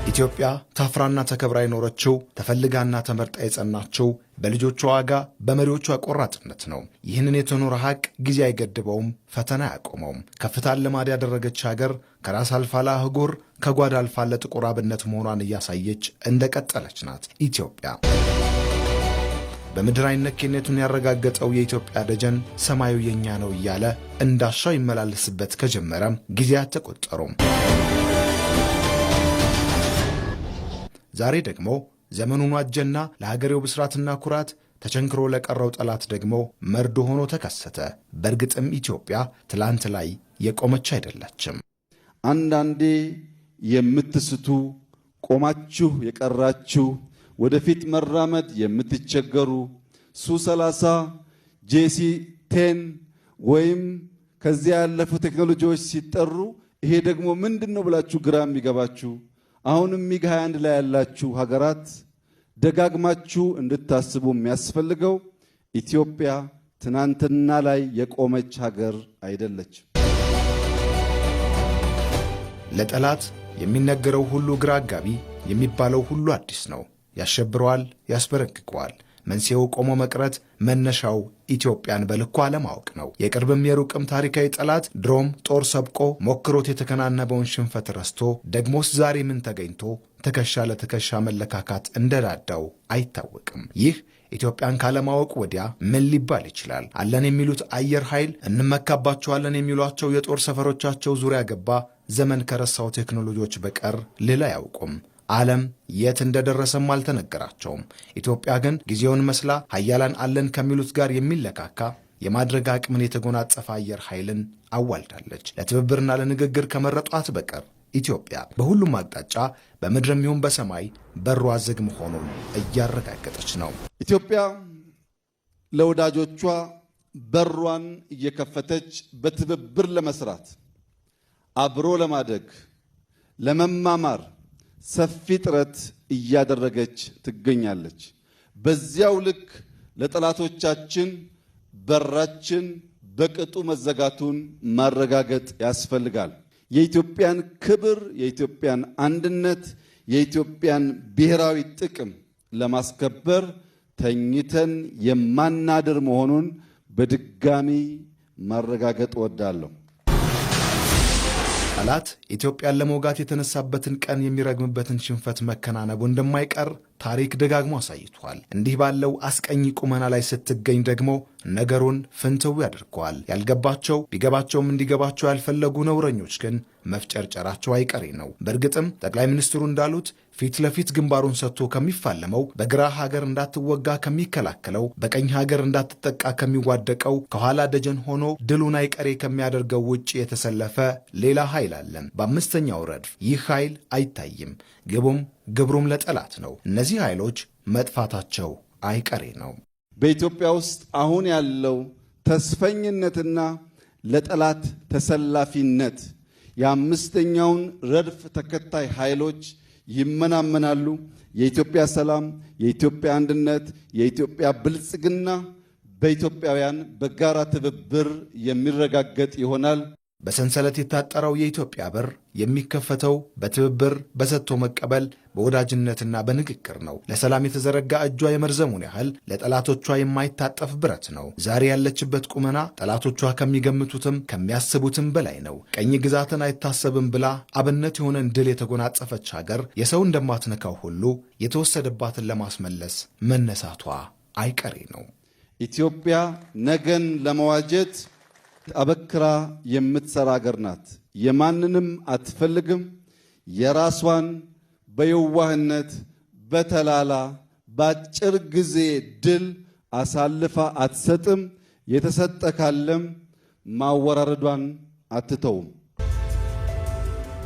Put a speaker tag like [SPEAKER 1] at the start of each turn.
[SPEAKER 1] ኢትዮጵያ ታፍራና ተከብራ የኖረችው ተፈልጋና ተመርጣ የጸናችው በልጆቿ ዋጋ በመሪዎቿ ቆራጥነት ነው። ይህንን የተኖረ ሀቅ ጊዜ አይገድበውም፣ ፈተና አያቆመውም። ከፍታን ልማድ ያደረገች ሀገር ከራስ አልፋ ለአህጉር ከጓዳ አልፋ ለጥቁር አብነት መሆኗን እያሳየች እንደቀጠለች ናት ኢትዮጵያ። በምድር አይነኬነቱን ያረጋገጠው የኢትዮጵያ ደጀን ሰማዩ የኛ ነው እያለ እንዳሻው ይመላለስበት ከጀመረም ጊዜያት ተቆጠሩም። ዛሬ ደግሞ ዘመኑን ዋጀና ለሀገሬው ብስራትና ኩራት ተቸንክሮ ለቀረው ጠላት ደግሞ መርዶ ሆኖ ተከሰተ። በእርግጥም ኢትዮጵያ ትላንት ላይ የቆመች አይደለችም።
[SPEAKER 2] አንዳንዴ የምትስቱ ቆማችሁ የቀራችሁ ወደፊት መራመድ የምትቸገሩ ሱ30 ጄሲ10 ወይም ከዚያ ያለፉ ቴክኖሎጂዎች ሲጠሩ ይሄ ደግሞ ምንድነው ብላችሁ ግራ የሚገባችሁ አሁንም ሚግ 21 ላይ ያላችሁ ሀገራት ደጋግማችሁ እንድታስቡ የሚያስፈልገው ኢትዮጵያ ትናንትና ላይ የቆመች ሀገር አይደለችም።
[SPEAKER 1] ለጠላት የሚነገረው ሁሉ ግራ አጋቢ፣ የሚባለው ሁሉ አዲስ ነው። ያሸብረዋል፣ ያስበረግገዋል። መንስኤው ቆሞ መቅረት፣ መነሻው ኢትዮጵያን በልኩ አለማወቅ ነው። የቅርብም የሩቅም ታሪካዊ ጠላት ድሮም ጦር ሰብቆ ሞክሮት የተከናነበውን ሽንፈት ረስቶ ደግሞስ ዛሬ ምን ተገኝቶ ትከሻ ለትከሻ መለካካት እንደዳዳው አይታወቅም። ይህ ኢትዮጵያን ካለማወቅ ወዲያ ምን ሊባል ይችላል? አለን የሚሉት አየር ኃይል፣ እንመካባቸዋለን የሚሏቸው የጦር ሰፈሮቻቸው ዙሪያ ገባ ዘመን ከረሳው ቴክኖሎጂዎች በቀር ሌላ አያውቁም። ዓለም የት እንደደረሰም አልተነገራቸውም። ኢትዮጵያ ግን ጊዜውን መስላ ኃያላን አለን ከሚሉት ጋር የሚለካካ የማድረግ አቅምን የተጎናጸፈ አየር ኃይልን አዋልዳለች። ለትብብርና ለንግግር ከመረጧት በቀር ኢትዮጵያ በሁሉም አቅጣጫ በምድርም ይሁን በሰማይ በሯ ዝግ መሆኑን እያረጋገጠች ነው።
[SPEAKER 2] ኢትዮጵያ ለወዳጆቿ በሯን እየከፈተች በትብብር ለመስራት አብሮ ለማደግ ለመማማር ሰፊ ጥረት እያደረገች ትገኛለች። በዚያው ልክ ለጠላቶቻችን በራችን በቅጡ መዘጋቱን ማረጋገጥ ያስፈልጋል። የኢትዮጵያን ክብር፣ የኢትዮጵያን አንድነት፣ የኢትዮጵያን ብሔራዊ ጥቅም ለማስከበር ተኝተን የማናድር መሆኑን በድጋሚ ማረጋገጥ እወዳለሁ። ጠላት ኢትዮጵያን ለመውጋት የተነሳበትን ቀን የሚረግምበትን ሽንፈት መከናነቡ እንደማይቀር ታሪክ ደጋግሞ አሳይቷል። እንዲህ ባለው አስቀኝ ቁመና ላይ ስትገኝ ደግሞ ነገሩን ፍንትው ያደርገዋል። ያልገባቸው ቢገባቸውም እንዲገባቸው ያልፈለጉ ነውረኞች ግን መፍጨርጨራቸው አይቀሬ ነው። በእርግጥም ጠቅላይ ሚኒስትሩ እንዳሉት ፊት ለፊት ግንባሩን ሰጥቶ ከሚፋለመው፣ በግራ ሀገር እንዳትወጋ ከሚከላከለው፣ በቀኝ ሀገር እንዳትጠቃ ከሚዋደቀው፣ ከኋላ ደጀን ሆኖ ድሉን አይቀሬ ከሚያደርገው ውጭ የተሰለፈ ሌላ ኃይል አለን። በአምስተኛው ረድፍ ይህ ኃይል አይታይም። ግቡም ግብሩም ለጠላት ነው። እነዚህ ኃይሎች መጥፋታቸው አይቀሬ ነው። በኢትዮጵያ ውስጥ አሁን ያለው ተስፈኝነትና ለጠላት ተሰላፊነት የአምስተኛውን ረድፍ ተከታይ ኃይሎች ይመናመናሉ። የኢትዮጵያ ሰላም፣ የኢትዮጵያ አንድነት፣ የኢትዮጵያ ብልጽግና በኢትዮጵያውያን በጋራ ትብብር የሚረጋገጥ ይሆናል።
[SPEAKER 1] በሰንሰለት የታጠረው የኢትዮጵያ በር የሚከፈተው በትብብር በሰጥቶ መቀበል በወዳጅነትና በንግግር ነው። ለሰላም የተዘረጋ እጇ የመርዘሙን ያህል ለጠላቶቿ የማይታጠፍ ብረት ነው። ዛሬ ያለችበት ቁመና ጠላቶቿ ከሚገምቱትም ከሚያስቡትም በላይ ነው። ቀኝ ግዛትን አይታሰብም ብላ አብነት የሆነን ድል የተጎናጸፈች ሀገር የሰው እንደማትነካው ሁሉ የተወሰደባትን ለማስመለስ መነሳቷ አይቀሬ ነው።
[SPEAKER 2] ኢትዮጵያ ነገን ለመዋጀት አበክራ የምትሰራ ሀገር ናት። የማንንም አትፈልግም። የራሷን በየዋህነት በተላላ በአጭር ጊዜ ድል አሳልፋ አትሰጥም። የተሰጠ ካለም ማወራረዷን አትተውም።